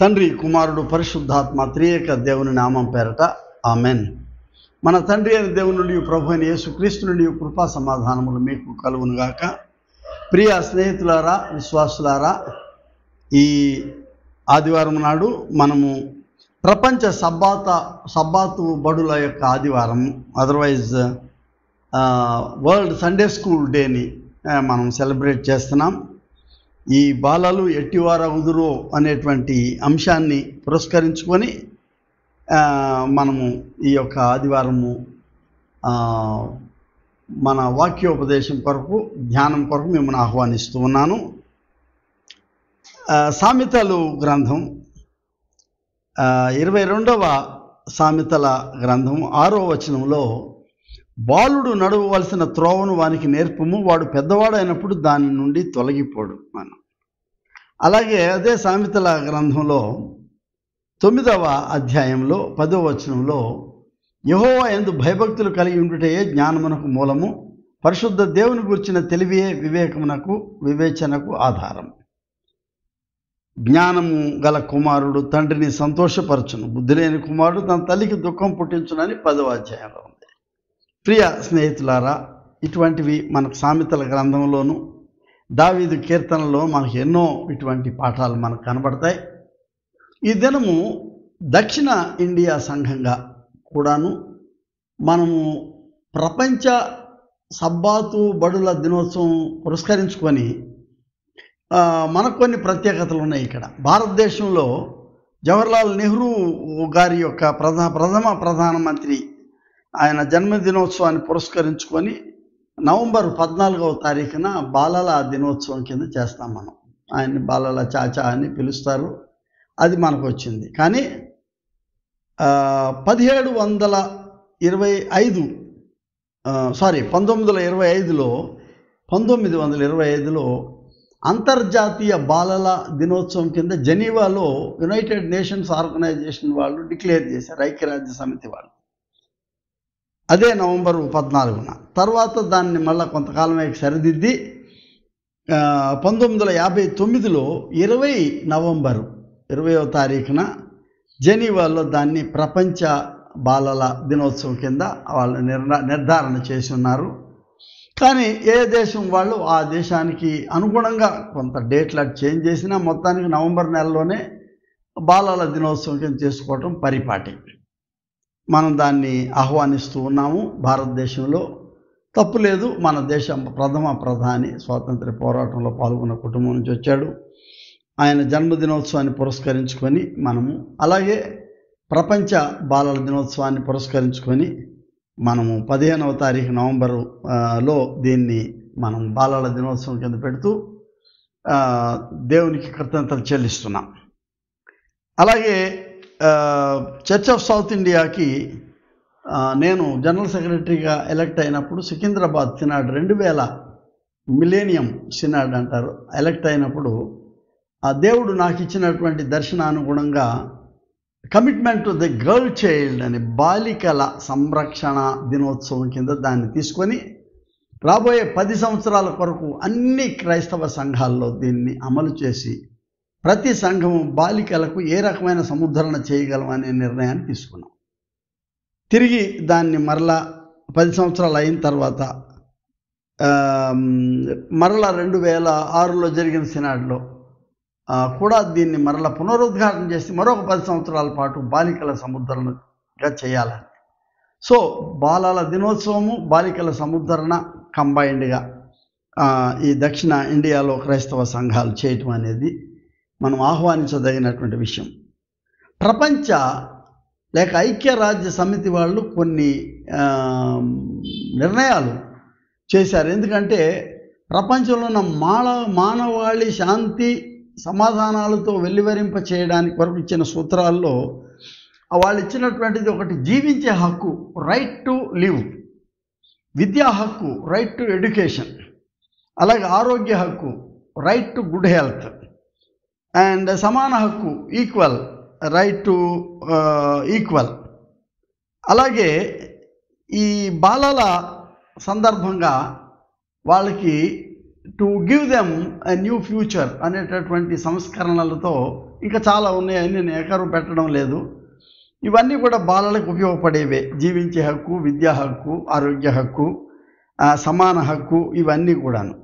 తండ్రి, కుమారుడు, పరిశుద్ధాత్మ త్రియేక దేవుని నామం పేరట ఆమెన్. మన తండ్రి అయిన దేవుని నుండి, ప్రభు అయిన యేసుక్రీస్తు నుండి కృపా సమాధానములు మీకు కలుగునుగాక. ప్రియ స్నేహితులారా, విశ్వాసులారా, ఈ ఆదివారం నాడు మనము ప్రపంచ సబ్బాతు బడుల యొక్క ఆదివారం, అదర్వైజ్ వరల్డ్ సండే స్కూల్ డేని మనం సెలబ్రేట్ చేస్తున్నాం. ఈ బాలలు ఎట్టివారగుదురో అనేటువంటి అంశాన్ని పురస్కరించుకొని మనము ఈ యొక్క ఆదివారము మన వాక్యోపదేశం కొరకు, ధ్యానం కొరకు మిమ్మల్ని ఆహ్వానిస్తూ ఉన్నాను. సామెతలు గ్రంథం 22వ సామెతల గ్రంథం 6వ వచనంలో, బాలుడు నడవవలసిన త్రోవను వానికి నేర్పుము, వాడు పెద్దవాడైనప్పుడు దాని నుండి తొలగిపోడు. అలాగే అదే సామెతల గ్రంథంలో 9వ అధ్యాయంలో 10వ వచనంలో, యెహోవా యందు భయభక్తులు కలిగి ఉండుటయే జ్ఞానమునకు మూలము, పరిశుద్ధ దేవుని గురించిన తెలివియే వివేచనకు ఆధారం. జ్ఞానము గల కుమారుడు తండ్రిని సంతోషపరచును, బుద్ధి లేని కుమారుడు తన తల్లికి దుఃఖం పుట్టించునని 10వ అధ్యాయంలో ఉంది. ప్రియ స్నేహితులారా, ఇటువంటివి మనకు సామెతల గ్రంథంలోను, దావీదు కీర్తనలో మనకు ఎన్నో ఇటువంటి పాఠాలు మనకు కనబడతాయి. ఈ దినము దక్షిణ ఇండియా సంఘంగా కూడాను మనము ప్రపంచ సబ్బాతు బడుల దినోత్సవం పురస్కరించుకొని మనకు కొన్ని ప్రత్యేకతలు ఉన్నాయి. ఇక్కడ భారతదేశంలో జవహర్లాల్ నెహ్రూ గారి యొక్క ప్రథమ ప్రధానమంత్రి ఆయన జన్మదినోత్సవాన్ని పురస్కరించుకొని నవంబర్ 14వ తారీఖున బాలల దినోత్సవం కింద చేస్తాం. మనం ఆయన్ని బాలల చాచా అని పిలుస్తారు. అది మనకు వచ్చింది. కానీ 1925లో అంతర్జాతీయ బాలల దినోత్సవం కింద జెనీవాలో యునైటెడ్ నేషన్స్ ఆర్గనైజేషన్ వాళ్ళు డిక్లేర్ చేశారు, ఐక్యరాజ్య సమితి వాళ్ళు. అదే నవంబర్ 14న. తర్వాత దాన్ని మళ్ళీ కొంతకాలమే సరిదిద్ది 1959లో 20 నవంబర్ 20వ తారీఖున జెనీవాలో దాన్ని ప్రపంచ బాలల దినోత్సవం కింద వాళ్ళు నిర్ధారణ చేసి ఉన్నారు. కానీ ఏ దేశం వాళ్ళు ఆ దేశానికి అనుగుణంగా కొంత డేట్లు చేంజ్ చేసినా మొత్తానికి నవంబర్ నెలలోనే బాలల దినోత్సవం కింద చేసుకోవటం పరిపాటి. మనం దాన్ని ఆహ్వానిస్తూ ఉన్నాము. భారతదేశంలో తప్పు లేదు. మన దేశం ప్రథమ ప్రధాని స్వాతంత్ర పోరాటంలో పాల్గొన్న కుటుంబం నుంచి వచ్చాడు. ఆయన జన్మదినోత్సవాన్ని పురస్కరించుకొని మనము, అలాగే ప్రపంచ బాలల దినోత్సవాన్ని పురస్కరించుకొని మనము 15వ తారీఖు నవంబరులో దీన్ని మనం బాలల దినోత్సవం కింద పెడుతూ దేవునికి కృతజ్ఞతలు చెల్లిస్తున్నాం. అలాగే చర్చ్ ఆఫ్ సౌత్ ఇండియాకి నేను జనరల్ సెక్రటరీగా ఎలక్ట్ అయినప్పుడు సికింద్రాబాద్ సినాడ్ 2000 మిలేనియం సినాడ్ అంటారు, ఎలక్ట్ అయినప్పుడు ఆ దేవుడు నాకు ఇచ్చినటువంటి దర్శనానుగుణంగా commitment to the girl child అని బాలికల సంరక్షణ దినోత్సవం కింద దాన్ని తీసుకొని రాబోయే 10 సంవత్సరాల కొరకు అన్ని క్రైస్తవ సంఘాల్లో దీన్ని అమలు చేసి ప్రతి సంఘము బాలికలకు ఏ రకమైన సముద్ధరణ చేయగలమనే నిర్ణయాన్ని తీసుకున్నాం. తిరిగి దాన్ని మరలా 10 సంవత్సరాలు అయిన తర్వాత మరలా 2006లో జరిగిన సినాడ్లో కూడా దీన్ని మరలా పునరుద్ఘాటన చేసి మరొక 10 సంవత్సరాల పాటు బాలికల సముద్ధరణగా చేయాలని. సో బాలల దినోత్సవము, బాలికల సముద్ధరణ కంబైన్డ్గా ఈ దక్షిణ ఇండియాలో క్రైస్తవ సంఘాలు చేయటం అనేది మనం ఆహ్వానించదగినటువంటి విషయం. ప్రపంచ లేక ఐక్యరాజ్య సమితి వాళ్ళు కొన్ని నిర్ణయాలు చేశారు. ఎందుకంటే ప్రపంచంలో ఉన్న మానవాళి శాంతి సమాధానాలతో వెల్లివరింప చేయడానికి వరకు ఇచ్చిన సూత్రాల్లో వాళ్ళు ఇచ్చినటువంటిది ఒకటి జీవించే హక్కు, రైట్ టు లివ్, విద్యా హక్కు, రైట్ టు ఎడ్యుకేషన్, అలాగే ఆరోగ్య హక్కు, right to good health, and సమాన హక్కు, ఈక్వల్, రైట్ టు ఈక్వల్. అలాగే ఈ బాలల సందర్భంగా వాళ్ళకి to give them a new future అనేటటువంటి సంస్కరణలతో ఇంకా చాలా ఉన్నాయని నేను ఏకరువు పెట్టడం లేదు. ఇవన్నీ కూడా బాలలకు ఉపయోగపడేవే. జీవించే హక్కు, విద్యా హక్కు, ఆరోగ్య హక్కు, సమాన హక్కు, ఇవన్నీ కూడాను.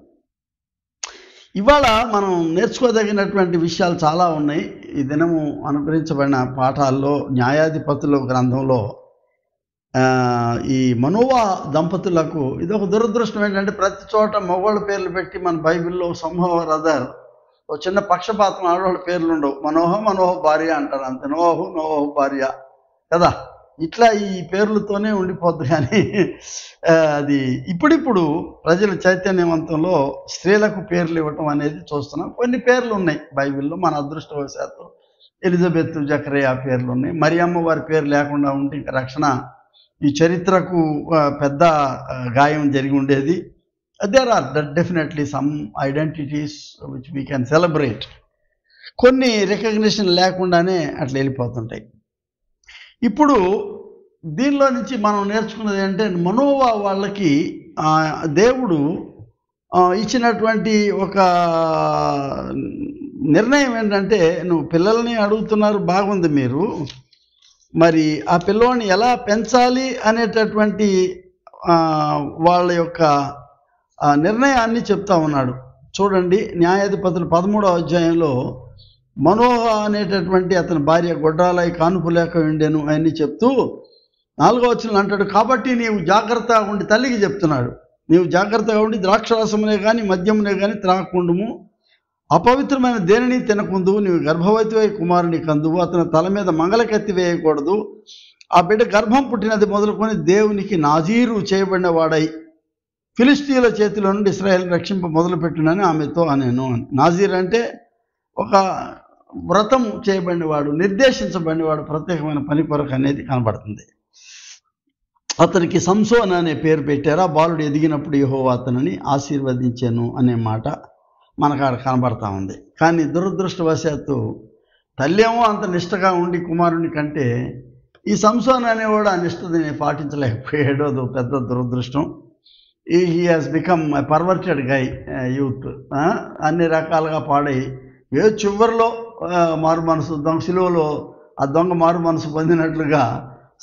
ఇవాళ మనం నేర్చుకోదగినటువంటి విషయాలు చాలా ఉన్నాయి. ఈ దినము అనుగ్రహించబడిన పాఠాల్లో న్యాయాధిపతుల గ్రంథంలో ఈ మనోవా దంపతులకు ఇదొక దురదృష్టం ఏంటంటే, ప్రతి చోట మగవాళ్ళ పేర్లు పెట్టి మన బైబిల్లో సంహవ రదర్ ఓ చిన్న పక్షపాతం, ఆడవాళ్ళ పేర్లు ఉండవు. మనోహ భార్య అంటారు అంతే. నోహు భార్య కదా, ఇట్లా ఈ పేర్లతోనే ఉండిపోద్ది. కానీ అది ఇప్పుడిప్పుడు ప్రజల చైతన్యవంతంలో స్త్రీలకు పేర్లు ఇవ్వటం అనేది చూస్తున్నాం. కొన్ని పేర్లు ఉన్నాయి బైబిల్లో. మన అదృష్టవశాత్తు ఎలిజబెత్, జకరియా పేర్లు ఉన్నాయి. మరియమ్మ వారి పేరు లేకుండా ఉంటే ఇంకా రక్షణ, ఈ చరిత్రకు పెద్ద గాయం జరిగి ఉండేది. There are definitely some identities which we can celebrate. కొన్ని రికగ్నిషన్ లేకుండానే అట్లా వెళ్ళిపోతుంటాయి. ఇప్పుడు దీనిలో నుంచి మనం నేర్చుకున్నది ఏంటంటే, మనోవా వాళ్ళకి దేవుడు ఇచ్చినటువంటి ఒక నిర్ణయం ఏంటంటే, నువ్వు పిల్లల్ని అడుగుతున్నారు, బాగుంది మీరు, మరి ఆ పిల్లోని ఎలా పెంచాలి అనేటటువంటి వాళ్ళ యొక్క నిర్ణయాన్ని చెప్తా ఉన్నాడు. చూడండి, న్యాయాధిపతులు 13వ అధ్యాయంలో మనోహ అనేటటువంటి అతని భార్య గొడ్రాలై కానుపు లేక ఉండెను అని చెప్తూ 4వ వచనంలో అంటాడు, కాబట్టి నీవు జాగ్రత్తగా ఉండి, తల్లికి చెప్తున్నాడు, నీవు జాగ్రత్తగా ఉండి ద్రాక్షరసమునే కానీ మద్యమునే కానీ త్రాగకుండుము, అపవిత్రమైన దేనిని తినకుందువు, నీవు గర్భవతివై కుమారుని కందువు, అతని తల మీద మంగళకత్తి వేయకూడదు, ఆ బిడ్డ గర్భం పుట్టినది మొదలుకొని దేవునికి నాజీరు చేయబడిన వాడై ఫిలిష్తీయుల చేతిలో నుండి ఇశ్రాయేల్ రక్షింప మొదలుపెట్టునని ఆమెతో అనేను. నాజీర్ అంటే ఒక వ్రతం చేయబడినవాడు, నిర్దేశించబడినవాడు, ప్రత్యేకమైన పని కొరకు అనేది కనబడుతుంది. అతనికి సంసోన్ అనే పేరు పెట్టారు. ఆ బాలుడు ఎదిగినప్పుడు యెహోవా అతనిని ఆశీర్వదించాను అనే మాట మనకు ఆడ కనబడతా ఉంది. కానీ దురదృష్టవశాత్తు తల్లి ఏమో అంత నిష్టగా ఉండి కుమారుని కంటే ఈ సంసోన్ అనేవాడు ఆ నిష్టని పాటించలేకపోయాడు. అది పెద్ద దురదృష్టం. He has become a perverted guy youth. అన్ని రకాలుగా పాడై చివరిలో మారు మనసు సిలువలో ఆ దొంగ మారు మనసు పొందినట్లుగా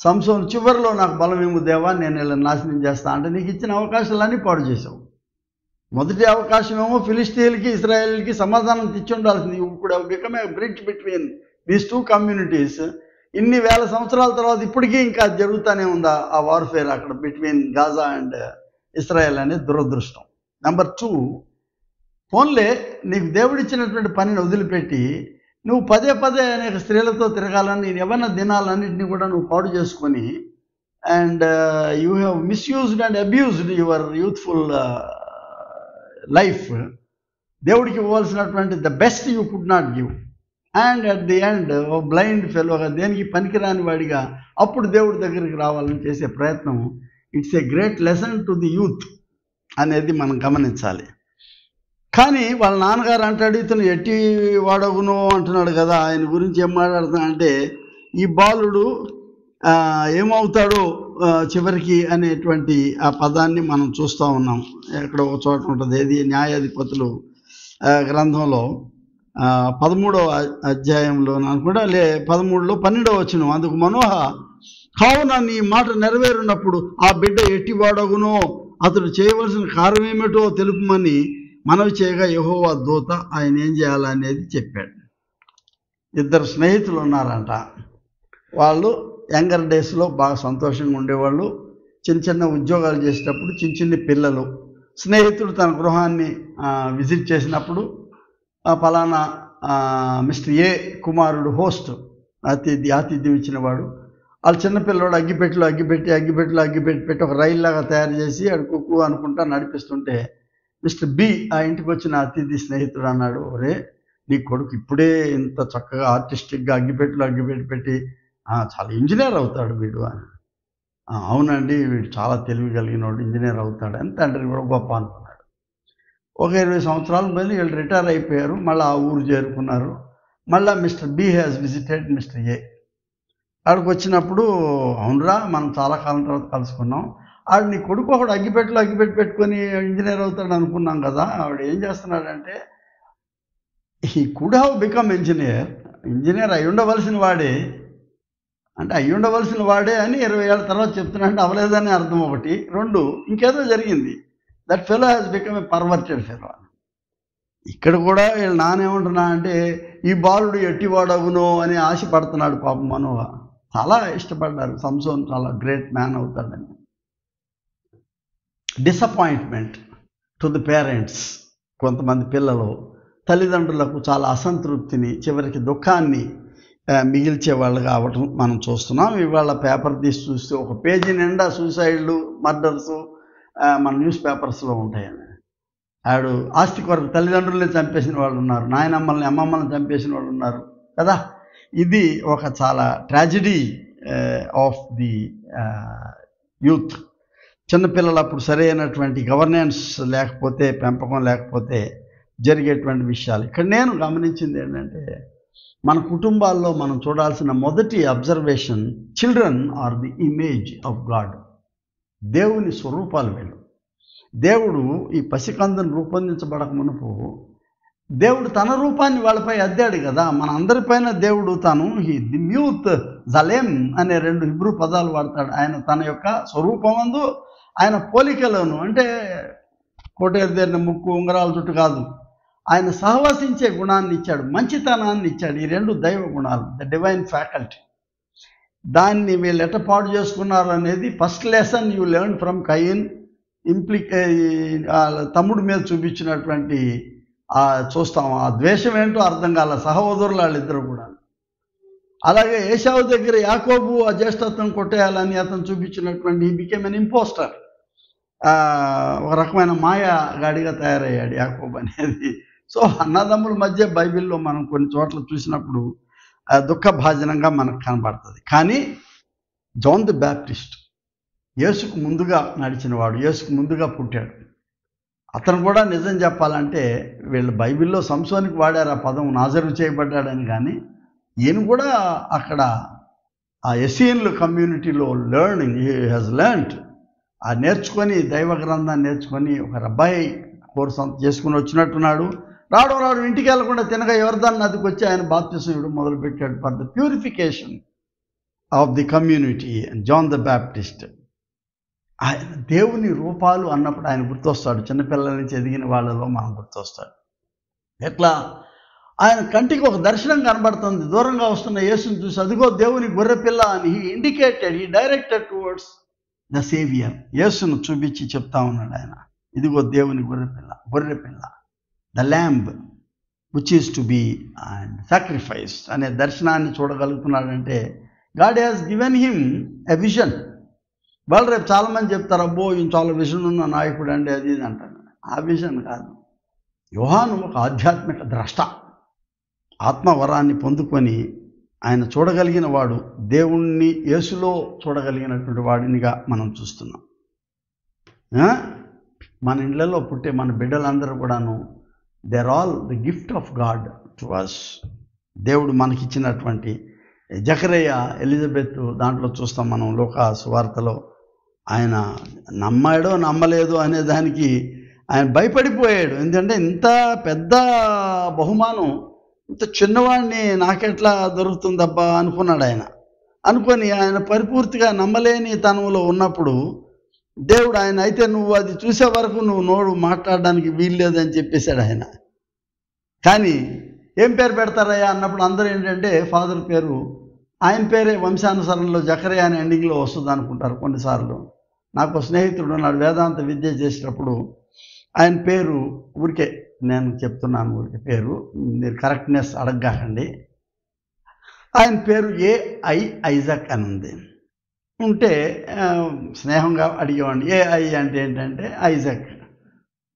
సంసోన్ చివరిలో నాకు బలం ఏమో దేవా, నేను ఇలా నాశనం చేస్తా అంటే, నీకు ఇచ్చిన అవకాశాలన్నీ పాడు చేసావు. మొదటి అవకాశం ఏమో ఫిలిష్తీయులకి ఇశ్రాయేల్కి సమాధానం తెచ్చి ఉండాల్సింది. ఇప్పుడు become a bridge between these two communities. ఇన్ని వేల సంవత్సరాల తర్వాత ఇప్పటికీ ఇంకా జరుగుతూనే ఉందా ఆ వార్ఫేర్ అక్కడ బిట్వీన్ గాజా అండ్ ఇశ్రాయేల్ అనేది దురదృష్టం. నెంబర్ 2, ఫోన్లే నీకు దేవుడిచ్చినటువంటి పనిని వదిలిపెట్టి నువ్వు పదే అనేక స్త్రీలతో తిరగాలని, నేను ఏమన్నా దినాలన్నింటినీ కూడా నువ్వు పాడు చేసుకొని, and you have misused and abused your youthful life. దేవుడికి ఇవ్వాల్సినటువంటి the best you could not give, and at the end ఓ బ్లైండ్ ఫెలోగా, దేనికి పనికిరాని వాడిగా అప్పుడు దేవుడి దగ్గరికి రావాలని చేసే ప్రయత్నం, it's a great lesson to the youth అనేది మనం గమనించాలి. కానీ వాళ్ళ నాన్నగారు అంటాడు, ఇతను ఎట్టి వాడగును అంటున్నాడు కదా, ఆయన గురించి ఏం మాట్లాడుతున్నా ఈ బాలుడు ఏమవుతాడో చివరికి అనేటువంటి ఆ పదాన్ని మనం చూస్తూ ఉన్నాం. ఎక్కడ ఒక చోట ఉంటుంది, ఏది న్యాయాధిపతులు గ్రంథంలో 13వ అధ్యాయంలో అనుకుంటా 13లో 12వ వచనం, అందుకు మనోహ, కావున నీ మాట నెరవేరున్నప్పుడు ఆ బిడ్డ ఎట్టివాడగునో అతడు చేయవలసిన కార్యం ఏమిటో తెలుపమని మనవి చేయగా యెహోవా దూత ఆయన ఏం చేయాలనేది చెప్పాడు. 2 స్నేహితులు ఉన్నారంట. వాళ్ళు యంగర్ డేస్లో బాగా సంతోషంగా ఉండేవాళ్ళు. చిన్న ఉద్యోగాలు చేసేటప్పుడు చిన్న పిల్లలు. స్నేహితుడు తన గృహాన్ని విజిట్ చేసినప్పుడు ఫలానా మిస్టర్ ఏ కుమారుడు హోస్ట్, ఆతిథ్యం ఇచ్చినవాడు, వాళ్ళు చిన్నపిల్లవాడు అగ్గిపెట్టి పెట్టి ఒక రైల్లాగా తయారు చేసి అడు కుక్కు అనుకుంటా నడిపిస్తుంటే మిస్టర్ బి ఆ ఇంటికి వచ్చిన అతిథి స్నేహితుడు అన్నాడు, ఒరే నీ కొడుకు ఇప్పుడే ఇంత చక్కగా ఆర్టిస్టిక్గా అగ్గిపెట్టి పెట్టి చాలా ఇంజనీర్ అవుతాడు వీడు అని. అవునండి, వీడు చాలా తెలివి కలిగినవాడు, ఇంజనీర్ అవుతాడని తండ్రి కూడా గొప్ప అనుకున్నాడు. ఒక 20 సంవత్సరాల మళ్ళీ వీళ్ళు రిటైర్ అయిపోయారు. మళ్ళీ ఆ ఊరు చేరుకున్నారు. మళ్ళీ mister B has visited mister A. ఆడికి వచ్చినప్పుడు, అవునరా మనం చాలా కాలం తర్వాత కలుసుకున్నాం, ఆడు నీ కొడుకు ఒకడు అగ్గిపెట్టి పెట్టుకొని ఇంజనీర్ అవుతాడు అనుకున్నాం కదా, ఆవిడ ఏం చేస్తున్నాడంటే he could have become engineer engineer అయి ఉండవలసిన వాడే, అంటే అయి ఉండవలసిన వాడే అని 20 ఏళ్ళ తర్వాత చెప్తున్నాడంటే అవ్వలేదని అర్థం ఒకటి. 2 ఇంకేదో జరిగింది. That fellow has become a perverted fellow. ఇక్కడ కూడా వీళ్ళు నానేమంటున్నా అంటే ఈ బాలుడు ఎట్టివాడవునో అని ఆశపడుతున్నాడు పాపం మనోహ. చాలా ఇష్టపడ్డారు సంసోన్ చాలా గ్రేట్ మ్యాన్ అవుతాడని. Disappointment to the parents. కొంతమంది పిల్లలు తల్లిదండ్రులకు చాలా అసంతృప్తిని, చివరికి దుఃఖాన్ని మిగిల్చే వాళ్ళు కావటం మనం చూస్తున్నాం. ఇవాళ పేపర్ తీసి చూస్తే ఒక పేజీ నిండా సూసైడ్లు, మర్డర్స్ మన న్యూస్ పేపర్స్లో ఉంటాయని. ఆడు ఆస్తి కొరకు తల్లిదండ్రులనే చంపేసిన వాళ్ళు ఉన్నారు, నాయనమ్మల్ని అమ్మమ్మల్ని చంపేసిన వాళ్ళు ఉన్నారు కదా. ఇది ఒక చాలా ట్రాజడీ ఆఫ్ ది యూత్. చిన్నపిల్లలు అప్పుడు సరైనటువంటి గవర్నెన్స్ లేకపోతే, పెంపకం లేకపోతే జరిగేటువంటి విషయాలు. ఇక్కడ నేను గమనించింది ఏంటంటే మన కుటుంబాల్లో మనం చూడాల్సిన మొదటి observation, children are the image of God. దేవుని స్వరూపాలు వీళ్ళు. దేవుడు ఈ పసికందును రూపొందించబడక మునుపు దేవుడు తన రూపాన్ని వాళ్ళపై అద్దాడు కదా. మన అందరిపైన దేవుడు తాను ది మ్యూత్ జలేం అనే 2 హిబ్రూ పదాలు వాడతాడు. ఆయన తన యొక్క స్వరూపమందు, ఆయన పోలికలోను, అంటే కోటేరుదేరిన ముక్కు, ఉంగరాల చుట్టూ కాదు, ఆయన సహవసించే గుణాన్ని ఇచ్చాడు, మంచితనాన్ని ఇచ్చాడు. ఈ 2 దైవ గుణాలు, ద డివైన్ ఫ్యాకల్టీ. దాన్ని వీళ్ళు ఎట్ట పాడు చేసుకున్నారు అనేది first lesson you learn from Cain. తమ్ముడి మీద చూపించినటువంటి చూస్తాం ఆ ద్వేషం ఏంటో అర్థం కాల సహోదరులు వాళ్ళిద్దరు కూడా. అలాగే ఏశావు దగ్గర యాకోబు ఆ జ్యేష్ఠత్వం కొట్టేయాలని అతను చూపించినటువంటి హీ బికేమ్ ఎన్ ఇంపోస్టర్. ఒక రకమైన మాయాగాడిగా తయారయ్యాడు యాకోబు అనేది. సో అన్నదమ్ముల మధ్య బైబిల్లో మనం కొన్ని చోట్ల చూసినప్పుడు దుఃఖభాజనంగా మనకు కనబడుతుంది. కానీ జాన్ ది బ్యాప్టిస్ట్ యేసుకు ముందుగా నడిచినవాడు, యేసుకు ముందుగా పుట్టాడు. అతను కూడా నిజం చెప్పాలంటే వీళ్ళు బైబిల్లో సంసోనికి వాడారు ఆ పదం, నాజరు చేయబడ్డాడని. కానీ ఈయన కూడా అక్కడ ఆ ఎస్సీఎన్లు కమ్యూనిటీలో లెర్నింగ్, హీ హ్యాస్ లెర్న్డ్, ఆ నేర్చుకొని దైవ గ్రంథాన్ని నేర్చుకొని ఒక రబ్బాయి కోర్సు అంత చేసుకుని వచ్చినట్టున్నాడు. రాడు ఇంటికి వెళ్ళకుండా తినగా యోర్దాను నదికి వచ్చి ఆయన బాప్తిసం ఇవ్వడం మొదలుపెట్టాడు for the purification of the community. John the Baptist ఆయన దేవుని రూపాలు అన్నప్పుడు ఆయన గుర్తొస్తాడు. చిన్నపిల్లల నుంచి ఎదిగిన వాళ్ళలో మనం గుర్తొస్తాడు. ఎట్లా ఆయన కంటికి ఒక దర్శనం కనబడుతుంది, దూరంగా వస్తున్న యేసుని చూసి అదిగో దేవుని గొర్రెపిల్ల అని he indicated, he directed towards the saviour. యేసును చూపించి చెప్తా ఉన్నాడు ఆయన, ఇదిగో దేవుని గొర్రెపిల్ల, the lamb which is to be and sacrifice అనే దర్శనాన్ని చూడగలుగుతున్నాడంటే God has given him a vision. వాళ్ళు రేపు చాలామంది చెప్తారు, అబ్బో ఈయన చాలా విజన్ ఉన్న నాయకుడు అండి అది ఇది అంటారు. ఆ విజన్ కాదు. యోహాను ఒక ఆధ్యాత్మిక ద్రష్ట, ఆత్మవరాన్ని పొందుకొని ఆయన చూడగలిగిన వాడు, దేవుణ్ణి యేసులో చూడగలిగినటువంటి వాడినిగా మనం చూస్తున్నాం. మన ఇళ్లలో పుట్టే మన బిడ్డలందరూ కూడాను they are all the gift of God to us. దేవుడు మనకిచ్చినటువంటి జకరయ్య, ఎలిజబెత్ దాంట్లో చూస్తాం మనం లూకా సువార్తలో. ఆయన నమ్మాడో నమ్మలేదు అనే దానికి ఆయన భయపడిపోయాడు. ఎందుకంటే ఇంత పెద్ద బహుమానం ఇంత చిన్నవాడిని నాకెట్లా దొరుకుతుందబ్బా అనుకున్నాడు ఆయన. అనుకొని ఆయన పరిపూర్తిగా నమ్మలేని తనంలో ఉన్నప్పుడు దేవుడు ఆయన అయితే నువ్వు అది చూసే వరకు నువ్వు నోడు మాట్లాడడానికి వీల్లేదని చెప్పేశాడు ఆయన. కానీ ఏం పేరు పెడతారయ్యా అన్నప్పుడు అందరూ ఏంటంటే ఫాదర్ పేరు, ఆయన పేరే వంశానుసరణలో జకరియా అని ఎండింగ్లో వస్తుంది అనుకుంటారు కొన్నిసార్లు. నాకు స్నేహితుడు ఉన్నాడు, వేదాంత విద్య చేసేటప్పుడు ఆయన పేరు ఊరికే నేను చెప్తున్నాను, ఊరికే పేరు మీరు కరెక్ట్నెస్ అడగకండి. ఆయన పేరు ఏఐ ఐజాక్ అని ఉంది. ఉంటే స్నేహంగా అడిగేవాడిని ఏఐ అంటే ఏంటంటే ఐజాక్.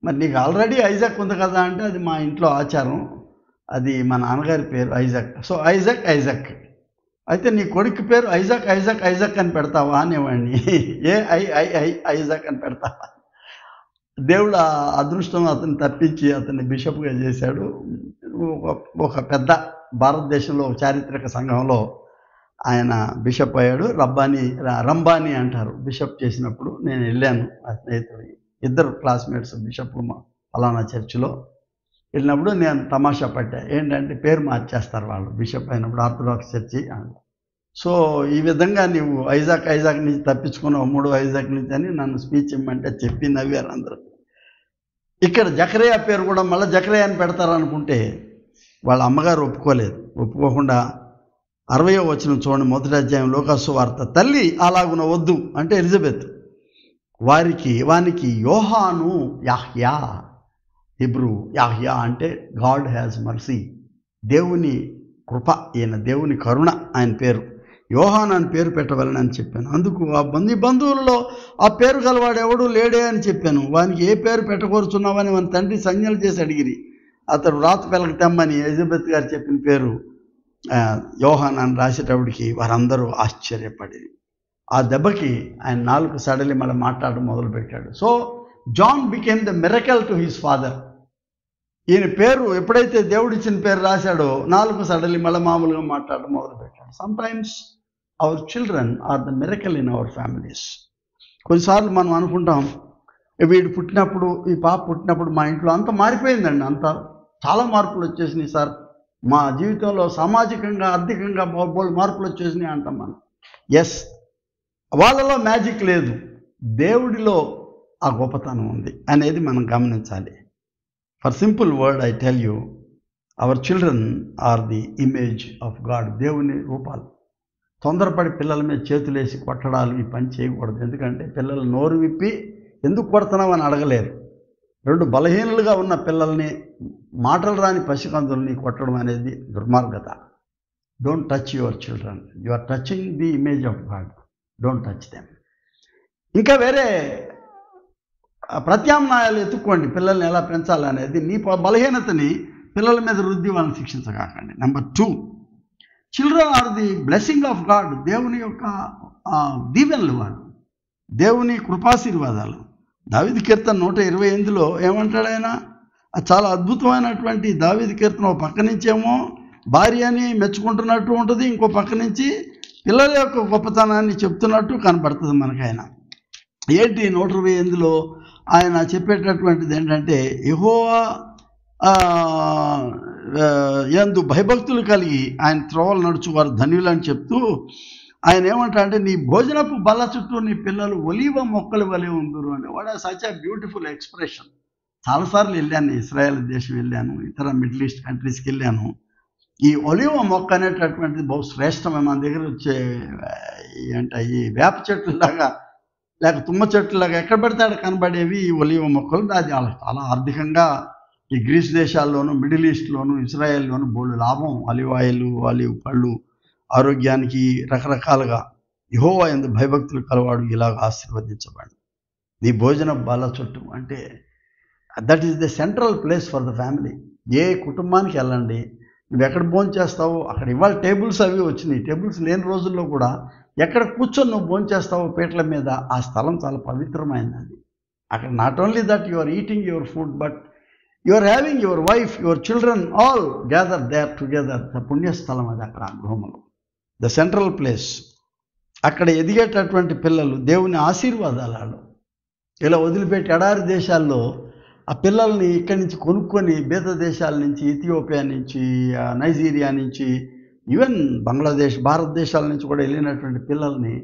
మరి నీకు ఆల్రెడీ ఐజాక్ ఉంది కదా అంటే అది మా ఇంట్లో ఆచారం, అది మా నాన్నగారి పేరు ఐజాక్. సో ఐజాక్ అయితే నీ కొడుకు పేరు ఐజాక్ అని పెడతావా అనేవాడిని. ఐజాక్ అని పెడతావా. దేవుడు ఆ అదృష్టం అతన్ని తప్పించి అతన్ని బిషప్గా చేశాడు. ఒక పెద్ద భారతదేశంలో చారిత్రక సంఘంలో ఆయన బిషప్ అయ్యాడు. రంబానీ అంటారు బిషప్ చేసినప్పుడు. నేను వెళ్ళాను, ఆ స్నేహితుడి 2 క్లాస్మేట్స్ బిషప్లు ఫలానా చర్చిలో. వెళ్ళినప్పుడు నేను తమాషా పడ్డా. ఏంటంటే పేరు మార్చేస్తారు వాళ్ళు బిషప్ అయినప్పుడు, ఆర్థడాక్స్ చర్చి. సో ఈ విధంగా నీవు ఐజాక్ నుంచి తప్పించుకున్నావు, 3 ఐజాక్ నుంచి అని నన్ను స్పీచ్ ఇమ్మంటే చెప్పి నవ్వారు అందరూ. ఇక్కడ జకరియా పేరు కూడా మళ్ళీ జకరియా అని పెడతారనుకుంటే వాళ్ళ అమ్మగారు ఒప్పుకోలేదు. ఒప్పుకోకుండా 60వ వచనం చూడండి, 1వ అధ్యాయం లూకాసు వార్త. తల్లి అలాగున వద్దు అంటే ఎలిజబెత్, వానికి యోహాను యాహ్యా, హిబ్రూ యాహ్యా అంటే గాడ్ హ్యాజ్ మర్సీ, దేవుని కృప, ఈయన దేవుని కరుణ ఆయన పేరు. యోహాను అని పేరు పెట్టవలనని చెప్పాను. అందుకు ఆ బంధువులలో ఆ పేరు గలవాడు ఎవడు లేడే అని చెప్పాను. వానికి ఏ పేరు పెట్టకూర్చున్నావని మన తండ్రి సంజ్ఞలు చేసి అడిగిరి. అతడు రాత పిల్లకి తెమ్మని ఎలిజబెత్ గారు చెప్పిన పేరు యోహాన్ అని రాసేటప్పటికి వారందరూ ఆశ్చర్యపడి ఆ దెబ్బకి ఆయన 4 సడలి మళ్ళీ మాట్లాడడం మొదలుపెట్టాడు. So John became the miracle to his father. ఈయన పేరు ఎప్పుడైతే దేవుడిచ్చిన పేరు రాశాడో 4 సడలి మళ్ళీ మామూలుగా మాట్లాడడం మొదలుపెట్టాడు. Sometimes our children are the miracle in our families. కొన్నిసార్లు మనం అనుకుంటాం వీడు పుట్టినప్పుడు, ఈ పాప పుట్టినప్పుడు మా ఇంట్లో అంత మారిపోయిందండి, అంత చాలా మార్పులు వచ్చేసినాయి సార్, మా జీవితంలో సామాజికంగా ఆర్థికంగా బోల్డ్ మార్పులు వచ్చేసినాయి అంటాం మనం. ఎస్, వాళ్ళలో మ్యాజిక్ లేదు, దేవుడిలో ఆ గొప్పతనం ఉంది అనేది మనం గమనించాలి. For simple word I tell you, our children are the image of God. దేవుని రూపాలు. తొందరపడి పిల్లల మీద చేతులేసి కొట్టడాలు ఈ పని చేయకూడదు. ఎందుకంటే పిల్లలు నోరు విప్పి ఎందుకు కొడుతున్నావు అని అడగలేరు. 2 బలహీనులుగా ఉన్న పిల్లల్ని, మాటలు రాని పసికందుల్ని కొట్టడం అనేది దుర్మార్గత. Don't touch your children, you are touching the image of God, don't touch them. ఇంకా వేరే ప్రత్యామ్నాయాలు ఎత్తుక్కోండి పిల్లల్ని ఎలా పెంచాలనేది. నీ బలహీనతని పిల్లల మీద రుద్ది వాళ్ళని శిక్షించకాకండి. Number 2, children are the blessing of God. దేవుని యొక్క దీవెనలు, వాళ్ళు దేవుని కృపాశీర్వాదాలు. దావీదు కీర్తన 128లో ఏమంటాడు ఆయన? చాలా అద్భుతమైనటువంటి దావీదు కీర్తన. ఒక పక్క నుంచేమో భార్యని మెచ్చుకుంటున్నట్టు ఉంటుంది, ఇంకో పక్క నుంచి పిల్లల యొక్క గొప్పతనాన్ని చెప్తున్నట్టు కనబడుతుంది మనకు. ఆయన ఏంటి 128లో ఆయన చెప్పేటటువంటిది ఏంటంటే, యెహోవా యందు భయభక్తులు కలిగి ఆయన త్రోవలు నడుచువారు ధన్యులని చెప్తూ ఆయన ఏమంటారంటే, నీ భోజనపు బల్ల చుట్టూ నీ పిల్లలు ఒలీవ మొక్కలు వలె ఉందరు అని. What are such a beautiful expression. చాలాసార్లు వెళ్ళాను, ఇస్రాయేల్ దేశం వెళ్ళాను, ఇతర మిడిల్ ఈస్ట్ కంట్రీస్కి వెళ్ళాను. ఈ ఒలివ మొక్క అనేటటువంటిది బహు శ్రేష్టమే. మన దగ్గర వచ్చే ఈ వేప చెట్లులాగా లేక తుమ్మ చెట్లులాగా ఎక్కడ పెడితే అక్కడ కనబడేవి ఈ ఒలివ మొక్కలు. అది చాలా ఆర్థికంగా ఈ గ్రీస్ దేశాల్లోనూ, మిడిల్ ఈస్ట్లోను, ఇజ్రాయెల్లోను బోళ్ళు లాభం. ఆలివ్ ఆయిల్, ఆలివ్ పళ్ళు, ఆరోగ్యానికి రకరకాలుగా. యెహోవా యందు భయభక్తులు కలవాడు ఇలాగ ఆశీర్వదించబడు. నీ భోజన బల్ల చుట్టూ అంటే that is the central place for the family. ఏ కుటుంబానికి వెళ్ళండి, నువ్వు ఎక్కడ భోంచేస్తావో అక్కడ. ఇవాళ టేబుల్స్ అవి వచ్చినాయి. టేబుల్స్ లేని రోజుల్లో కూడా ఎక్కడ కూర్చొని నువ్వు భోంచేస్తావో పీటల మీద, ఆ స్థలం చాలా పవిత్రమైనది. అక్కడ not only that you are eating your food, but you are having your wife, your children all gather there together. The పుణ్యస్థలం అది అక్కడ, ఆ గృహములు, ద సెంట్రల్ ప్లేస్. అక్కడ ఎదిగేటటువంటి పిల్లలు దేవుని ఆశీర్వాదాలు. ఇలా వదిలిపెట్టి ఎడారి దేశాల్లో ఆ పిల్లల్ని ఇక్కడి నుంచి కొనుక్కొని బీద దేశాల నుంచి, ఇథియోపియా నుంచి, నైజీరియా నుంచి, ఈవెన్ బంగ్లాదేశ్, భారతదేశాల నుంచి కూడా వెళ్ళినటువంటి పిల్లల్ని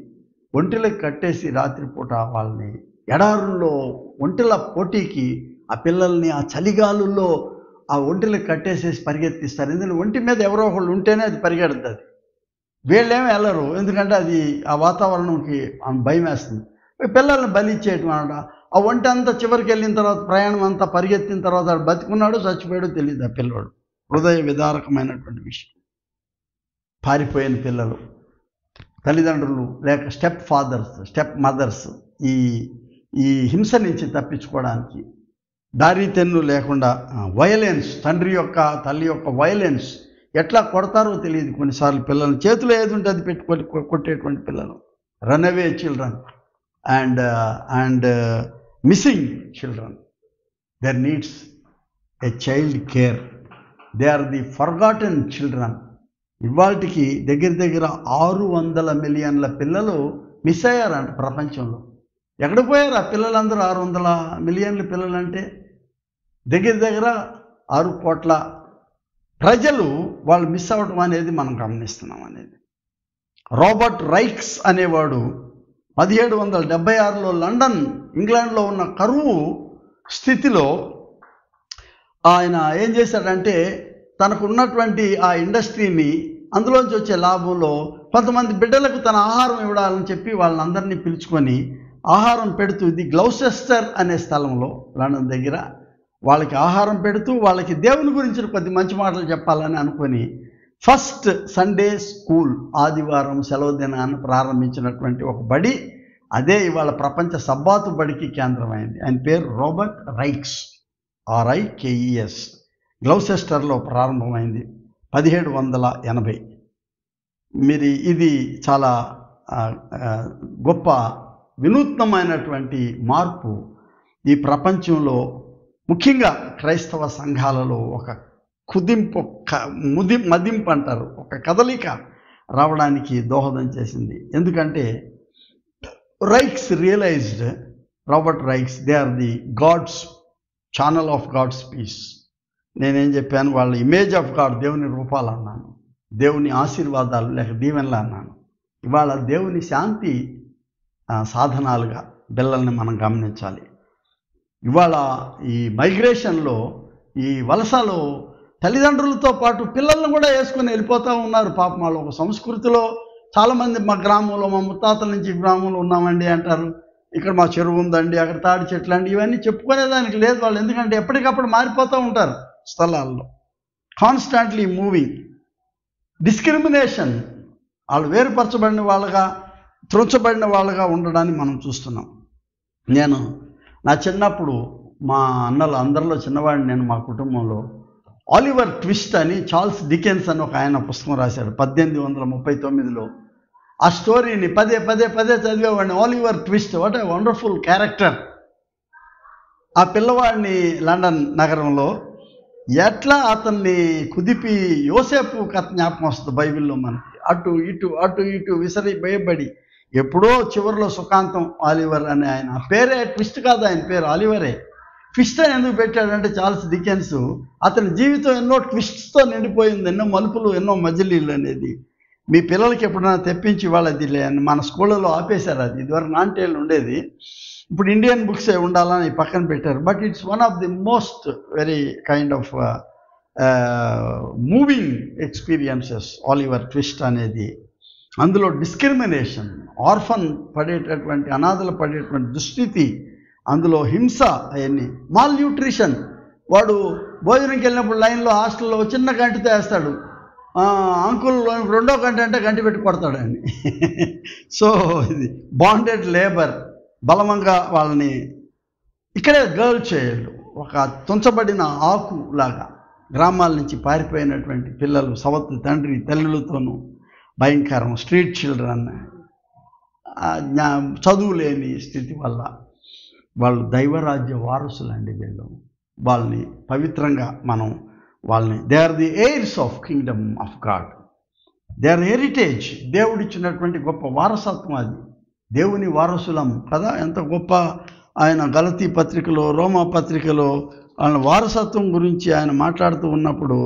ఒంటెలకు కట్టేసి రాత్రిపూట వాళ్ళని ఎడారుల్లో ఒంటెల పోటీకి ఆ పిల్లల్ని ఆ చలిగాలుల్లో ఆ ఒంటెలకు కట్టేసేసి పరిగెత్తిస్తారు. ఎందుకంటే ఒంటి మీద ఎవరో ఒకళ్ళు ఉంటేనే అది పరిగెడుతుంది. వీళ్ళేమీ వెళ్ళరు, ఎందుకంటే అది ఆ వాతావరణంకి భయం వేస్తుంది. పిల్లల్ని బలి ఇచ్చేయటం అన్నమాట. ఆ ఒంటి అంతా చివరికి వెళ్ళిన తర్వాత, ప్రయాణం అంతా పరిగెత్తిన తర్వాత వాడు బతికున్నాడో చచ్చిపోయాడో తెలియదు ఆ పిల్లవాడు. హృదయ విదారకమైనటువంటి విషయం. పారిపోయిన పిల్లలు, తల్లిదండ్రులు లేక స్టెప్ ఫాదర్స్, స్టెప్ మదర్స్ ఈ హింస నుంచి తప్పించుకోవడానికి దారి తెన్ను లేకుండా వయలెన్స్, తల్లి యొక్క వయలెన్స్ ఎట్లా కొడతారో తెలియదు. కొన్నిసార్లు పిల్లల్ని చేతిలో ఏది ఉంటే అది పెట్టుకొని కొట్టేటువంటి పిల్లలు, runaway children and missing children. There needs a child care. They are the forgotten children. ఇవాళకి దగ్గర 600 మిలియన్ల పిల్లలు మిస్ అయ్యారంట ప్రపంచంలో. ఎక్కడ పోయారు ఆ పిల్లలందరూ? 600 మిలియన్ల పిల్లలు అంటే దగ్గర 6 కోట్ల ప్రజలు వాళ్ళు మిస్ అవ్వడం అనేది మనం గమనిస్తున్నాం అనేది. రాబర్ట్ రైక్స్ అనేవాడు 1776లో లండన్, ఇంగ్లాండ్లో ఉన్న కరువు స్థితిలో ఆయన ఏం చేశాడంటే తనకు ఉన్నటువంటి ఆ ఇండస్ట్రీని, అందులోంచి వచ్చే లాభంలో కొంతమంది బిడ్డలకు తన ఆహారం ఇవ్వాలని చెప్పి వాళ్ళందరినీ పిలుచుకొని ఆహారం పెడుతూ, ఇది గ్లౌసెస్టర్ అనే స్థలంలో లండన్ దగ్గర వాళ్ళకి ఆహారం పెడుతూ వాళ్ళకి దేవుని గురించిన కొద్ది మంచి మాటలు చెప్పాలని అనుకొని ఫస్ట్ సండే స్కూల్, ఆదివారం సెలవు దినాన్ని ప్రారంభించినటువంటి ఒక బడి, అదే ఇవాళ ప్రపంచ సబ్బాతు బడికి కేంద్రమైంది. ఆయన పేరు రాబర్ట్ రైక్స్, RIKES. గ్లౌసెస్టర్లో ప్రారంభమైంది 1780. మీరు ఇది చాలా గొప్ప వినూత్నమైనటువంటి మార్పు ఈ ప్రపంచంలో, ముఖ్యంగా క్రైస్తవ సంఘాలలో ఒక కుదింపు, మదింపు అంటారు, ఒక కదలిక రావడానికి దోహదం చేసింది. ఎందుకంటే Raikes realized, Robert Raikes, they are the God's channel of God's peace. నేనేం చెప్పాను, వాళ్ళ ఇమేజ్ ఆఫ్ గాడ్, దేవుని రూపాలు అన్నాను, దేవుని ఆశీర్వాదాలు లేక దీవెనలు అన్నాను. ఇవాళ దేవుని శాంతి సాధనాలుగా పిల్లల్ని మనం గమనించాలి. ఇవాళ ఈ మైగ్రేషన్లో, ఈ వలసలో తల్లిదండ్రులతో పాటు పిల్లల్ని కూడా వేసుకొని వెళ్ళిపోతూ ఉన్నారు. పాపం వాళ్ళు ఒక సంస్కృతిలో చాలామంది మా గ్రామంలో, మా ముత్తాతల నుంచి గ్రామంలో ఉన్నామండి అంటారు, ఇక్కడ మా చెరువు ఉందండి, అక్కడ తాడి చెట్లు అండి, ఇవన్నీ చెప్పుకునేదానికి లేదు వాళ్ళు. ఎందుకంటే ఎప్పటికప్పుడు మారిపోతూ ఉంటారు స్థలాల్లో, కాన్స్టాంట్లీ మూవింగ్. డిస్క్రిమినేషన్, వాళ్ళు వేరుపరచబడిన వాళ్ళగా, త్రుంచబడిన వాళ్ళగా ఉండడాన్ని మనం చూస్తున్నాం. నేను నా చిన్నప్పుడు, మా అన్నలు అందరిలో చిన్నవాడిని నేను మా కుటుంబంలో, ఆలివర్ ట్విస్ట్ అని చార్ల్స్ డికెన్స్ అని ఒక ఆయన పుస్తకం రాశాడు 1839లో. ఆ స్టోరీని పదే పదే పదే చదివేవాడిని. Oliver Twist, what a wonderful character. ఆ పిల్లవాడిని లండన్ నగరంలో ఎట్లా అతన్ని కుదిపి, యోసేపు కథ జ్ఞాపకం వస్తుంది బైబిల్లో మనకి, అటు ఇటు విసరి భయపడి, ఎప్పుడో చివరిలో సుఖాంతం ఆలివర్ అని ఆయన. ఆ పేరే ట్విస్ట్ కాదు, ఆయన పేరు ఆలివరే. ట్విస్ట్ అని ఎందుకు పెట్టాడంటే చార్ల్స్ డికెన్స్ అతని జీవితం ఎన్నో ట్విస్ట్స్తో నిండిపోయింది, ఎన్నో మలుపులు, ఎన్నో మజిలీలు అనేది. మీ పిల్లలకి ఎప్పుడైనా తెప్పించి వాళ్ళది మన స్కూళ్ళలో ఆపేశారు. అది ఇదివరకు నాంటేళ్ళు ఉండేది, ఇప్పుడు ఇండియన్ బుక్సే ఉండాలని పక్కన పెట్టారు. But it's one of the most very kind of moving experiences Oliver twist అనేది. అందులో డిస్క్రిమినేషన్, ఆర్ఫన్ పడేటటువంటి, అనాథలు పడేటువంటి దుస్థితి, అందులో హింస, అవన్నీ. మాల్ న్యూట్రిషన్, వాడు భోజనంకి వెళ్ళినప్పుడు లైన్లో హాస్టల్లో చిన్న గంటితో వేస్తాడు, అంకుల్ రెండో గంట అంటే గంటి పెట్టి కొడతాడు అని. సో ఇది బాండెడ్ లేబర్, బలవంగా వాళ్ళని ఇక్కడే గర్ల్ చైల్డ్, ఒక తుంచబడిన ఆకు లాగా గ్రామాల నుంచి పారిపోయినటువంటి పిల్లలు, సవతి తండ్రి తల్లులతోనూ భయంకరం, స్ట్రీట్ చిల్డ్రన్, చదువు లేని స్థితి వల్ల వాళ్ళు దైవరాజ్య వారసులండి. వీళ్ళు వాళ్ళని పవిత్రంగా మనం వాళ్ళని, they are the heirs of kingdom of God, they are heritage, దేవుడిచ్చినటువంటి గొప్ప వారసత్వం అది. దేవుని వారసులం కదా, ఎంత గొప్ప ఆయన గలతీ పత్రికలో, రోమా పత్రికలో ఆయన వారసత్వం గురించి ఆయన మాట్లాడుతూ ఉన్నప్పుడు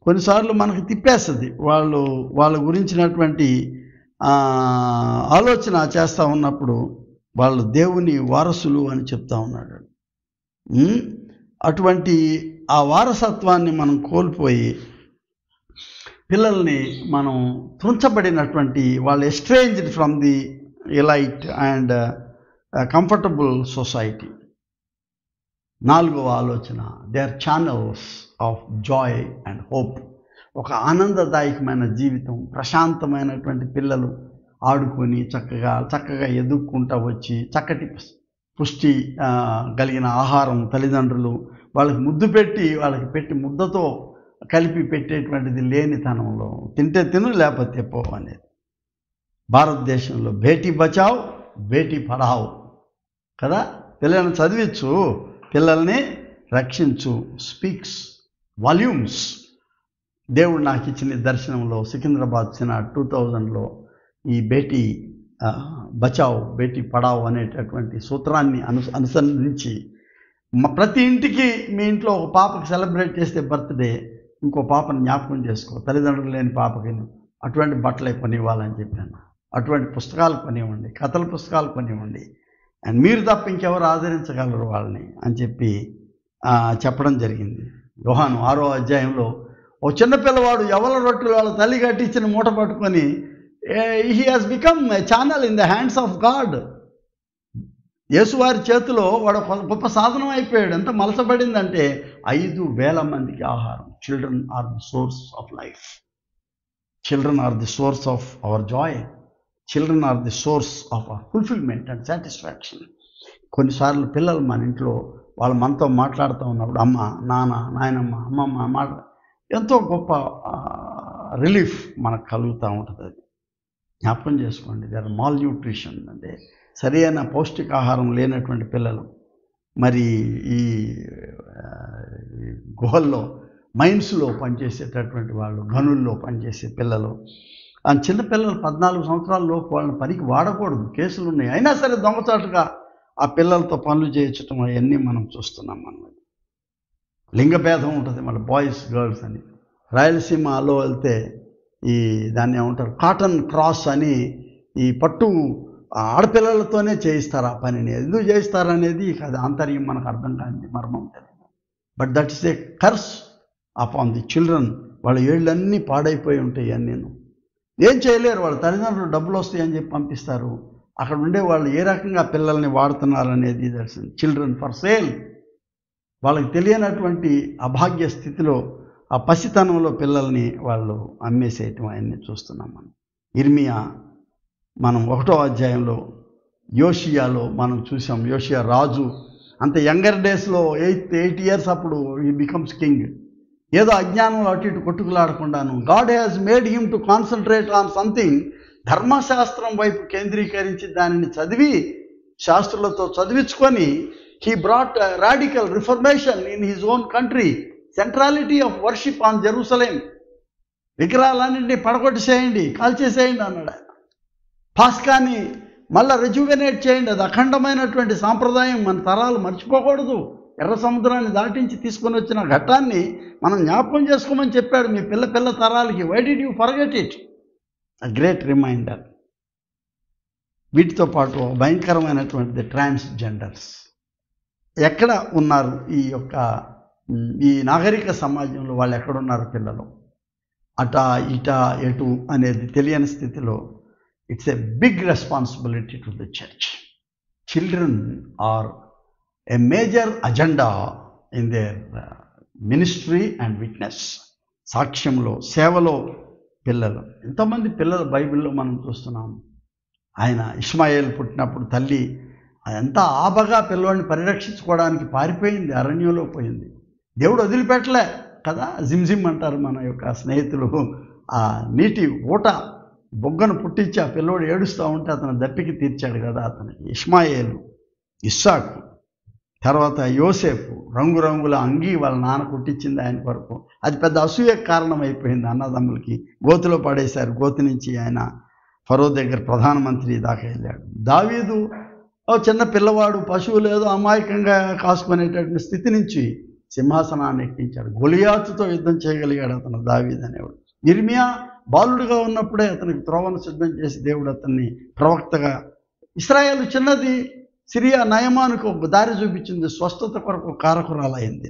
కొన్నిసార్లు మనకు తిప్పేస్తుంది. వాళ్ళ గురించినటువంటి ఆలోచన చేస్తూ ఉన్నప్పుడు వాళ్ళు దేవుని వారసులు అని చెప్తా ఉన్నాడు. అటువంటి ఆ వారసత్వాన్ని మనం కోల్పోయి పిల్లల్ని మనం తుంచబడినటువంటి, వాళ్ళు estranged from the elite and comfortable society. 4వ ఆలోచన, they are channels of joy and hope. ఒక ఆనందదాయకమైన జీవితం, ప్రశాంతమైనటువంటి పిల్లలు ఆడుకొని చక్కగా ఎదుక్కుంటూ వచ్చి చక్కటి పుష్టి కలిగిన ఆహారం తల్లిదండ్రులు వాళ్ళకి ముద్దు పెట్టి, వాళ్ళకి పెట్టి ముద్దతో కలిపి పెట్టేటువంటిది లేనితనంలో, తింటే తిను లేకపోతే పో అనేది. భారతదేశంలో బేటీ బచావ్ బేటీ పఢావ్ కదా, పిల్లల్ని చదివించు, పిల్లల్ని రక్షించు, స్పీక్స్ వాల్యూమ్స్. దేవుడు నాకు ఇచ్చిన దర్శనంలో సికింద్రాబాద్ సినాడ్ 2000లో ఈ బేటీ బచావ్ బేటీ పడావ్ అనేటటువంటి సూత్రాన్ని అనుసరించి ప్రతి ఇంటికి మీ ఇంట్లో ఒక పాపకి సెలబ్రేట్ చేస్తే బర్త్డే, ఇంకో పాపను జ్ఞాపకం చేసుకో, తల్లిదండ్రులు లేని పాపకి అటువంటి బట్టలే కొనివ్వాలని చెప్పాను. అటువంటి పుస్తకాలు కొనివ్వండి, కథల పుస్తకాలు కొనివ్వండి, అండ్ మీరు తప్ప ఇంకెవరు ఆదరించగలరు వాళ్ళని అని చెప్పి చెప్పడం జరిగింది. యోహాను 6వ అధ్యాయంలో ఓ చిన్నపిల్లవాడు ఎవల రొట్టెలు వాళ్ళ తల్లి కట్టించిన మూట పట్టుకొని he has become a channel in the hands of God. యేసువారి చేతిలో వాడు గొప్ప సాధనం అయిపోయాడు. ఎంత మలసబడిందంటే 5,000 మందికి ఆహారం. Children are the source of life. Children are the source of our joy. Children are the source of our fulfilment and satisfaction. కొన్నిసార్లు పిల్లలు మన ఇంట్లో వాళ్ళు మనతో మాట్లాడుతూ ఉన్నప్పుడు అమ్మ, నాన్న, నాయనమ్మ, అమ్మమ్మ ఎంతో గొప్ప రిలీఫ్ మనకు కలుగుతూ ఉంటుంది. అది జ్ఞాపకం చేసుకోండి. దే ఆర్ మాల్ న్యూట్రిషన్, అంటే సరైన పౌష్టికాహారం లేనటువంటి పిల్లలు, మరి ఈ గుహల్లో మైన్స్లో పనిచేసేటటువంటి వాళ్ళు, గనుల్లో పనిచేసే పిల్లలు, ఆ చిన్నపిల్లలు 14 సంవత్సరాల లోపు వాళ్ళని పనికి వాడకూడదు, కేసులు ఉన్నాయి. అయినా సరే దొంగచాటుగా ఆ పిల్లలతో పనులు చేయించడం అవన్నీ మనం చూస్తున్నాం. మనం లింగభేదం ఉంటుంది, మళ్ళీ బాయ్స్ గర్ల్స్ అని. రాయలసీమలో వెళ్తే ఈ దాన్ని ఏమంటారు, కాటన్ క్రాస్ అని, ఈ పట్టు ఆడపిల్లలతోనే చేయిస్తారు ఆ పనిని. ఎందుకు చేయిస్తారనేది అది ఆంతర్యం మనకు అర్థం కాని మర్మం తెలియదు. But that is a curse upon the children. వాళ్ళ ఏళ్ళన్నీ పాడైపోయి ఉంటాయి. అన్నీ ఏం చేయలేరు. వాళ్ళ తల్లిదండ్రులు డబ్బులు వస్తాయని చెప్పి పంపిస్తారు. అక్కడ ఉండే వాళ్ళు ఏ రకంగా పిల్లల్ని వాడుతున్నారనేది తెలిసింది. Children for sale. వాళ్ళకి తెలియనటువంటి అభాగ్య స్థితిలో, ఆ పసితనంలో పిల్లల్ని వాళ్ళు అమ్మేసేయటం అవన్నీ చూస్తున్నాం మనం. ఇర్మియా మనం 1వ అధ్యాయంలో యోషియాలో మనం చూసాం. యోషియా రాజు అంత యంగర్ డేస్లో 8 years అప్పుడు హీ బికమ్స్ కింగ్. ఏదో అజ్ఞానంలో అటు ఇటు కొట్టుకులాడకుండాను God has made him to concentrate on something. ధర్మశాస్త్రం వైపు కేంద్రీకరించి దానిని చదివి, శాస్త్రులతో చదివించుకొని, he brought radical reformation in his own country. Centrality of worship on Jerusalem. విగ్రహాలన్నింటినీ పడగొట్టేసేయండి, కాల్చేసేయండి అన్నాడు ఆయన. పాస్కాని మళ్ళీ రెజ్యువెనేట్ చేయండి. అది అఖండమైనటువంటి సాంప్రదాయం, మన తరాలు మర్చిపోకూడదు. ఎర్ర సముద్రాన్ని దాటించి తీసుకొని వచ్చిన ఘట్టాన్ని మనం జ్ఞాపకం చేసుకోమని చెప్పాడు మీ పిల్ల తరాలకి. Why did you forget it? A great reminder. వీటితో పాటు భయంకరమైనటువంటిది ట్రాన్స్జెండర్స్. ఎక్కడ ఉన్నారు ఈ నాగరిక సమాజంలో? వాళ్ళు ఎక్కడున్నారు పిల్లలు? అటా ఇటా ఎటు అనేది తెలియని స్థితిలో it's a big responsibility to the church. Children are a major agenda in their ministry and witness. సాక్ష్యంలో, సేవలో పిల్లలు. ఎంతోమంది పిల్లలు బైబిల్లో మనం చూస్తున్నాం. ఆయన ఇష్మాయేల్ పుట్టినప్పుడు తల్లి ఎంత ఆబగా పిల్లవాడిని పరిరక్షించుకోవడానికి పారిపోయింది, అరణ్యంలో పోయింది. దేవుడు వదిలిపెట్టలే కదా. జిమ్జిమ్ అంటారు మన యొక్క స్నేహితులు. ఆ నీటి ఊట బొగ్గను పుట్టించి ఆ పిల్లోడు ఏడుస్తూ ఉంటే అతను దప్పికి తీర్చాడు కదా అతనికి. ఇష్మాయేలు, ఇస్సాకు, తర్వాత యోసేపు రంగురంగుల అంగీ వాళ్ళ నాన్న కుట్టించింది ఆయన కొరకు. అది పెద్ద అసూయకు కారణమైపోయింది అన్నదమ్ములకి. గోతిలో పడేశారు. గోతి నుంచి ఆయన ఫరో దగ్గర ప్రధానమంత్రి దాకా వెళ్ళాడు. దావీదు చిన్న పిల్లవాడు, పశువులు ఏదో అమాయకంగా కాసుకునేటటువంటి స్థితి నుంచి సింహాసనాన్ని ఎక్కించాడు. గొలియాతుతో యుద్ధం చేయగలిగాడు అతను దావీదు అనేవాడు. ఇర్మియా బాలుడుగా ఉన్నప్పుడే అతనికి త్రోవను సిద్ధం చేసి దేవుడు అతన్ని ప్రవక్తగా. ఇశ్రాయేలు చిన్నది, సిరియా నయమానుకు ఒక దారి చూపించింది, స్వస్థత కొరకు కారకురాలైంది.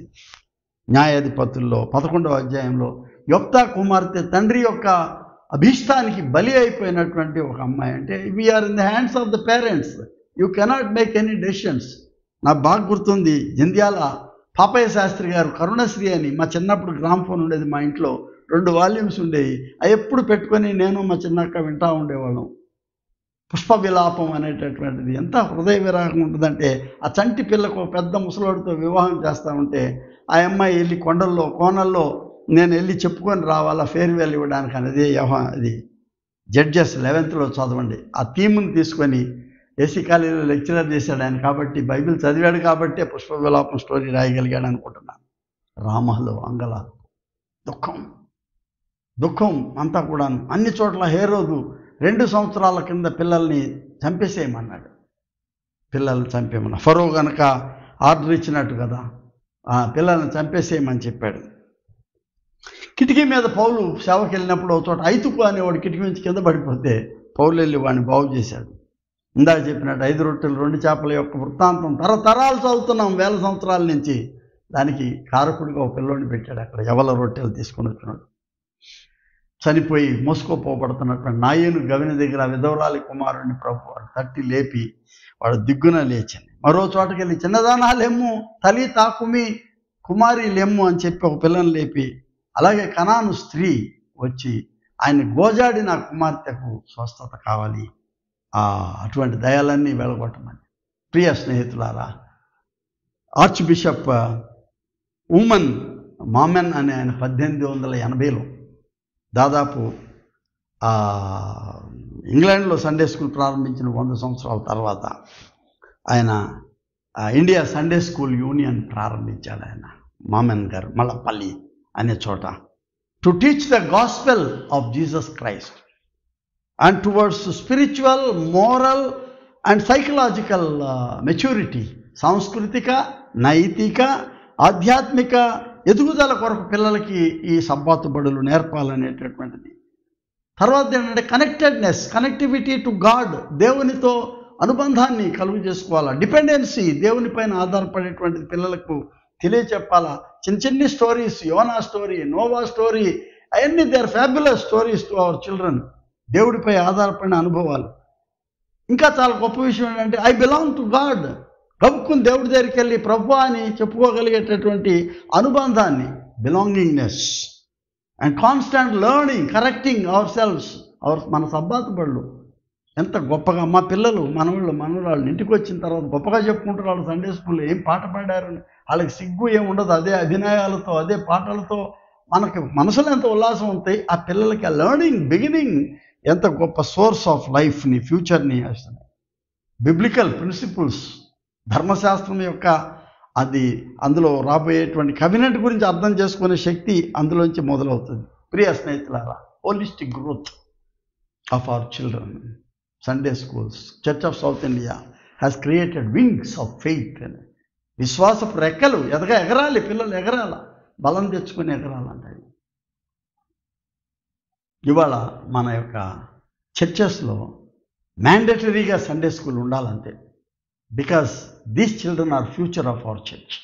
న్యాయాధిపతుల్లో 11వ అధ్యాయంలో యొప్తా కుమార్తె తండ్రి యొక్క అభీష్టానికి బలి అయిపోయినటువంటి ఒక అమ్మాయి. అంటే we are in the hands of the parents, you cannot make any decisions. నాకు బాగా గుర్తుంది, జంధ్యాల పాపయ్య శాస్త్రి గారు కరుణశ్రీ అని, మా చిన్నప్పుడు గ్రామ్ఫోన్ ఉండేది మా ఇంట్లో, 2 వాల్యూమ్స్ ఉండేవి. అవి ఎప్పుడు పెట్టుకొని నేను మా చిన్నక్క వింటూ ఉండేవాళ్ళం. పుష్ప విలాపం అనేటటువంటిది ఎంత హృదయ విరాగం ఉంటుందంటే, ఆ చంటి పిల్లకు పెద్ద ముసలోడితో వివాహం చేస్తూ ఉంటే ఆ అమ్మాయి వెళ్ళి కొండల్లో కోనల్లో నేను వెళ్ళి చెప్పుకొని రావాలా ఫేర్వెల్ ఇవ్వడానికి అనేది. అది జడ్జెస్ 11th చదవండి. ఆ థీమ్ని తీసుకొని ఏసీ కాలేజీలో లెక్చరర్ చేశాడు ఆయన, కాబట్టి బైబిల్ చదివాడు కాబట్టి పుష్ప విలాపం స్టోరీ రాయగలిగాడు అనుకుంటున్నాను. రామలో అంగల దుఃఖం అంతా కూడాను. అన్ని చోట్ల హేరోదు 2 సంవత్సరాల కింద పిల్లల్ని చంపేసేయమన్నాడు. పిల్లల్ని చంపేయమన్నా. ఫరో కనుక ఆర్డర్ ఇచ్చినట్టు కదా, పిల్లల్ని చంపేసేయమని చెప్పాడు. కిటికీ మీద పౌలు సేవకి వెళ్ళినప్పుడు ఒక చోట ఐతుకు అనేవాడు కిటికీ నుంచి కింద పడిపోతే పౌలు వెళ్ళి వాడిని బాగు చేశాడు. ఇందాక చెప్పినట్టు 5 రొట్టెలు 2 చేపల యొక్క వృత్తాంతం తరతరాలు చదువుతున్నాం, 1000 సంవత్సరాల నుంచి. దానికి కారకుడిగా ఒక పిల్లోని పెట్టాడు అక్కడ. ఎవల రొట్టెలు తీసుకొని వచ్చినాడు. చనిపోయి మోసుకోపోబడుతున్నటువంటి నాయను గవిని దగ్గర విధవరాలి కుమారుడిని ప్రభు వాడు తట్టి లేపి వాడు దిగ్గున లేచింది. మరో చోటకి వెళ్ళి చిన్నదానా లెమ్ము, తల్లి తాకుమి, కుమారి లెమ్ము అని చెప్పి ఒక పిల్లని లేపి, అలాగే కనాను స్త్రీ వచ్చి ఆయన గోజాడి నా కుమార్తెకు స్వస్థత కావాలి, అటువంటి దయాలన్నీ వెళ్ళగొట్టమని. ప్రియ స్నేహితులారా, ఆర్చ్ బిషప్ ఉమన్ మామెన్ అనే ఆయన 1880లో దాదాపు ఇంగ్లాండ్లో సండే స్కూల్ ప్రారంభించిన 100 సంవత్సరాల తర్వాత ఆయన ఇండియా సండే స్కూల్ యూనియన్ ప్రారంభించాడు. ఆయన మామెన్ గారు మల్లపల్లి అనే చోట, to teach the gospel of Jesus Christ and towards spiritual, moral and psychological maturity, సాంస్కృతిక, నైతిక, ఆధ్యాత్మిక ఎదుగుదల కొరకు పిల్లలకి ఈ సబ్బాతు బడులు నేర్పాలనేటటువంటిది. తర్వాత ఏంటంటే కనెక్టివిటీ టు గాడ్, దేవునితో అనుబంధాన్ని కలుగు చేసుకోవాలా, డిపెండెన్సీ, దేవునిపైన ఆధారపడేటువంటిది పిల్లలకు తెలియచెప్పాలా. చిన్న stories, Jonah story, Noah story, అవన్నీ they are fabulous stories to our children. దేవుడిపై ఆధారపడిన అనుభవాలు. ఇంకా చాలా గొప్ప విషయం ఏంటంటే ఐ బిలాంగ్ టు గాడ్, గబుక్కుని దేవుడి దగ్గరికి వెళ్ళి ప్రభు అని చెప్పుకోగలిగేటటువంటి అనుబంధాన్ని, belongingness and constant learning, correcting our selves. మన సబ్బాతు బళ్ళు ఎంత గొప్పగా మా పిల్లలు, మనవాళ్ళు ఇంటికి వచ్చిన తర్వాత గొప్పగా చెప్పుకుంటారు. వాళ్ళు సండే స్కూల్లో ఏం పాట పాడారని వాళ్ళకి సిగ్గు ఏమి ఉండదు. అదే అభినయాలతో, అదే పాటలతో మనకి మనసులో ఎంత ఉల్లాసం ఉంటాయి. ఆ పిల్లలకి ఆ లెర్నింగ్ బిగినింగ్ ఎంత గొప్ప సోర్స్ ఆఫ్ లైఫ్ని, ఫ్యూచర్ని వస్తున్నాయి. బిబ్లికల్ ప్రిన్సిపల్స్, ధర్మశాస్త్రం యొక్క అది అందులో రాబోయేటువంటి కవినెంట్ గురించి అర్థం చేసుకునే శక్తి అందులోంచి మొదలవుతుంది. ప్రియ స్నేహితులారా, holistic growth of our children. Sunday schools, church of south India has created wings of faith. విశ్వాసపు రెక్కలు ఎగరాలి, పిల్లలు ఎగరాల, బలం తెచ్చుకొని ఎగరాలంటాయి. ఇవాళ మన యొక్క చర్చెస్లో మ్యాండేటరీగా సండే స్కూల్ ఉండాలంటే, because these children are future of our church.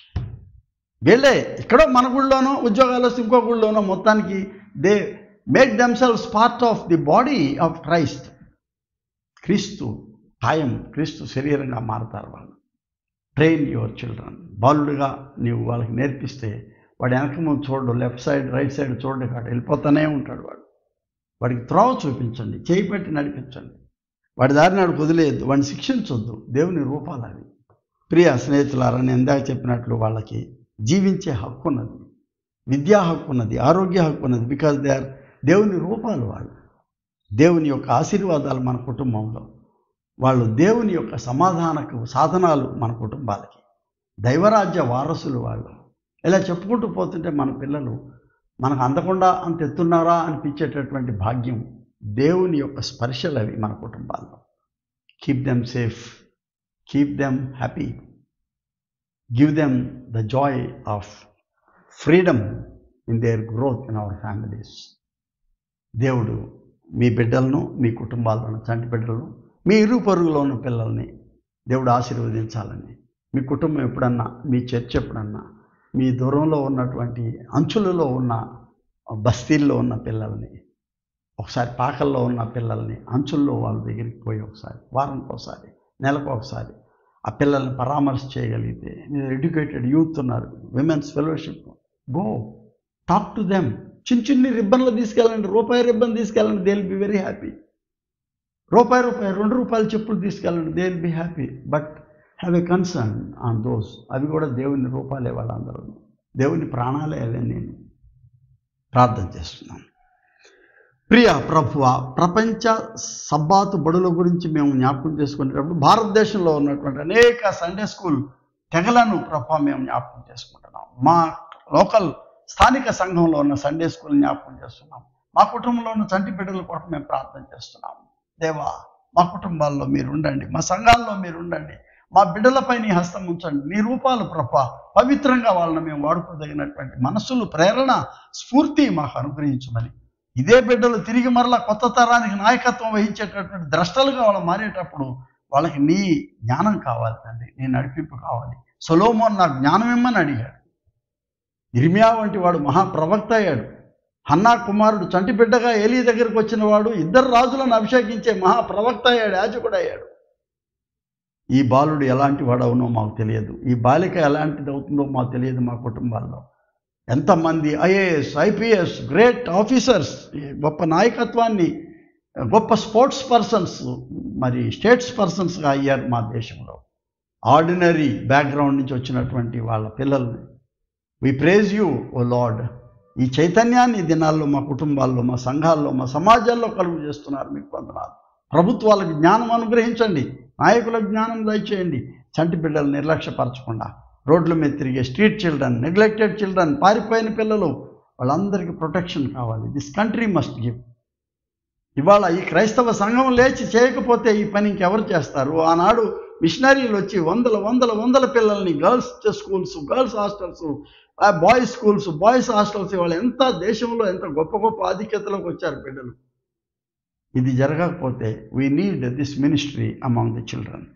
వీళ్ళే ఎక్కడో మన గుళ్ళోనో, ఉద్యోగాల్లో ఇంకో గుళ్ళోనో, మొత్తానికి they make themselves part of the body of Christ. క్రీస్తు ఖాయం, క్రీస్తు శరీరంగా మారుతారు వాళ్ళు. Train your children. బాలుడుగా నీవు వాళ్ళకి నేర్పిస్తే వాడు వెనక ముందు చూడడు, లెఫ్ట్ సైడ్ రైట్ సైడ్ చూడడు, కాదు వెళ్ళిపోతూనే ఉంటాడు. వాడికి త్రోవ చూపించండి, చేయి పెట్టి నడిపించండి, వాడి దారిని వాడికి వదిలేయద్దు, వాడిని శిక్షించొద్దు. దేవుని రూపాలు అవి. ప్రియ స్నేహితులారా, నేను ఇందాక చెప్పినట్లు వాళ్ళకి జీవించే హక్కు ఉన్నది, విద్యా హక్కు ఉన్నది, ఆరోగ్య హక్కు ఉన్నది. బికాజ్ దే ఆర్ దేవుని రూపాలు. వాళ్ళు దేవుని యొక్క ఆశీర్వాదాలు మన కుటుంబంలో, వాళ్ళు దేవుని యొక్క సమాధానకు సాధనాలు మన కుటుంబాలకి, దైవరాజ్య వారసులు వాళ్ళు. ఇలా చెప్పుకుంటూ పోతుంటే మన పిల్లలు మనకు అందకుండా అంత ఎత్తున్నారా అనిపించేటటువంటి భాగ్యం, దేవుని యొక్క స్పర్శలు అవి మన కుటుంబాల్లో. Keep them safe, keep them happy, give them the Joy of freedom in there growth in our families. దేవుడు మీ బిడ్డలను, మీ కుటుంబాలను, చంటి బిడ్డలను, మీ ఇరుగు పొరుగులో ఉన్న పిల్లల్ని దేవుడు ఆశీర్వదించాలని. మీ కుటుంబం ఎప్పుడన్నా, మీ చర్చ్ ఎప్పుడన్నా, మీ దూరంలో ఉన్నటువంటి అంచులలో ఉన్న బస్తీల్లో ఉన్న పిల్లల్ని, ఒకసారి పాకల్లో ఉన్న పిల్లల్ని, అంచుల్లో వాళ్ళ దగ్గరికి పోయి ఒకసారి, వారానికి ఒకసారి, నెలకు ఒకసారి ఆ పిల్లల్ని పరామర్శ చేయగలిగితే, మీరు ఎడ్యుకేటెడ్ యూత్ ఉన్నారు, women's fellowship, go talk to them. చిన్ని రిబ్బన్లు తీసుకెళ్ళండి, రూపాయి రిబ్బన్ తీసుకెళ్ళండి, they will be very happy. రూపాయి 2 రూపాయల చెప్పులు తీసుకెళ్ళండి, they will be happy. But have a concern on those. అవి కూడా దేవుని రూపాలే, వాళ్ళందరూ దేవుని ప్రాణాలే. అవే నేను ప్రార్థన చేస్తున్నాను. ప్రియ ప్రభువ, ప్రపంచ సబ్బాతు బడుల గురించి మేము జ్ఞాపకం చేసుకునేటప్పుడు భారతదేశంలో ఉన్నటువంటి అనేక సండే స్కూల్ తెగలను ప్రభు మేము జ్ఞాపకం చేసుకుంటున్నాం. మా లోకల్ స్థానిక సంఘంలో ఉన్న సండే స్కూల్ జ్ఞాపకం చేస్తున్నాం. మా కుటుంబంలో ఉన్న చంటి బిడ్డల కొరకు మేము ప్రార్థన చేస్తున్నాం. దేవా, మా కుటుంబాల్లో మీరు ఉండండి, మా సంఘాల్లో మీరు ఉండండి, మా బిడ్డలపై నీ హస్తం ఉంచండి. నీ రూపాలు ప్రభా పవిత్రంగా వాళ్ళని మేము వాడుకోదగినటువంటి మనస్సులు, ప్రేరణ, స్ఫూర్తి మాకు అనుగ్రహించమని, ఇదే బిడ్డలు తిరిగి మరలా కొత్త తరానికి నాయకత్వం వహించేటటువంటి ద్రష్టలుగా వాళ్ళు మారేటప్పుడు వాళ్ళకి నీ జ్ఞానం కావాలి తండ్రి, నీ నడిపింపు కావాలి. సొలొమోను నాకు జ్ఞానం ఇమ్మని అడిగాడు. ఇర్మియా వంటి వాడు మహాప్రవక్త అయ్యాడు. హన్నా కుమారుడు చంటి బిడ్డగా ఏలీ దగ్గరికి వచ్చిన వాడు 2 రాజులను అభిషేకించే మహాప్రవక్త అయ్యాడు, యాజకుడు అయ్యాడు. ఈ బాలుడు ఎలాంటి వాడవునో మాకు తెలియదు, ఈ బాలిక ఎలాంటిది అవుతుందో మాకు తెలియదు. మా కుటుంబాల్లో ఎంతమంది ఐఏఎస్, ఐపీఎస్, గ్రేట్ ఆఫీసర్స్, గొప్ప నాయకత్వాన్ని, గొప్ప స్పోర్ట్స్ పర్సన్స్, మరి స్టేట్స్ పర్సన్స్గా అయ్యారు మా దేశంలో. ఆర్డినరీ బ్యాక్గ్రౌండ్ నుంచి వచ్చినటువంటి వాళ్ళ పిల్లల్ని we praise you O Lord. ఈ చైతన్యాన్ని ఈ దినాల్లో మా కుటుంబాల్లో, మా సంఘాల్లో, మా సమాజాల్లో కలుగు చేస్తున్నారు. మీకు వందనాలు. ప్రభుత్వాలకు జ్ఞానం అనుగ్రహించండి, నాయకులకు జ్ఞానం దయచేయండి. చంటి బిడ్డలు నిర్లక్ష్యపరచకుండా రోడ్ల మీద తిరిగే స్ట్రీట్ చిల్డ్రన్, నెగ్లెక్టెడ్ చిల్డ్రన్, పారిపోయిన పిల్లలు, వాళ్ళందరికీ ప్రొటెక్షన్ కావాలి. This country must give. ఇవాళ ఈ క్రైస్తవ సంఘం లేచి చేయకపోతే ఈ పని ఇంకెవరు చేస్తారు? ఆనాడు మిషనరీలు వచ్చి వందల పిల్లల్ని girls schools, girls hostels, boys schools, boys hostels, ఇవాళ ఎంత దేశంలో ఎంత గొప్ప ఆధిక్యతలోకి వచ్చారు బిడ్డలు. ఇది జరగకపోతే we need this ministry among the children.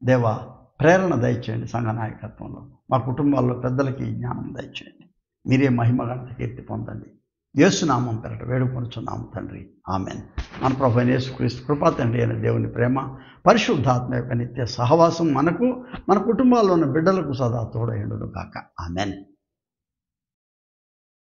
దేవా, ప్రేరణ దయచేయండి సంఘ నాయకత్వంలో, మా కుటుంబాల్లో పెద్దలకి జ్ఞానం దయచేయండి. మీరే మహిమ ఘనత కీర్తి పొందండి. యేసునామం పేరట వేడుకొనుచున్నాము తండ్రి, ఆమెన్. మన ప్రభు అయిన యేసుక్రీస్తు కృపా తండ్రి అయిన దేవుని ప్రేమ, పరిశుద్ధాత్మ యొక్క నిత్య సహవాసం మనకు, మన కుటుంబాల్లో ఉన్న బిడ్డలకు సదా తోడయుండును గాక. ఆమెన్.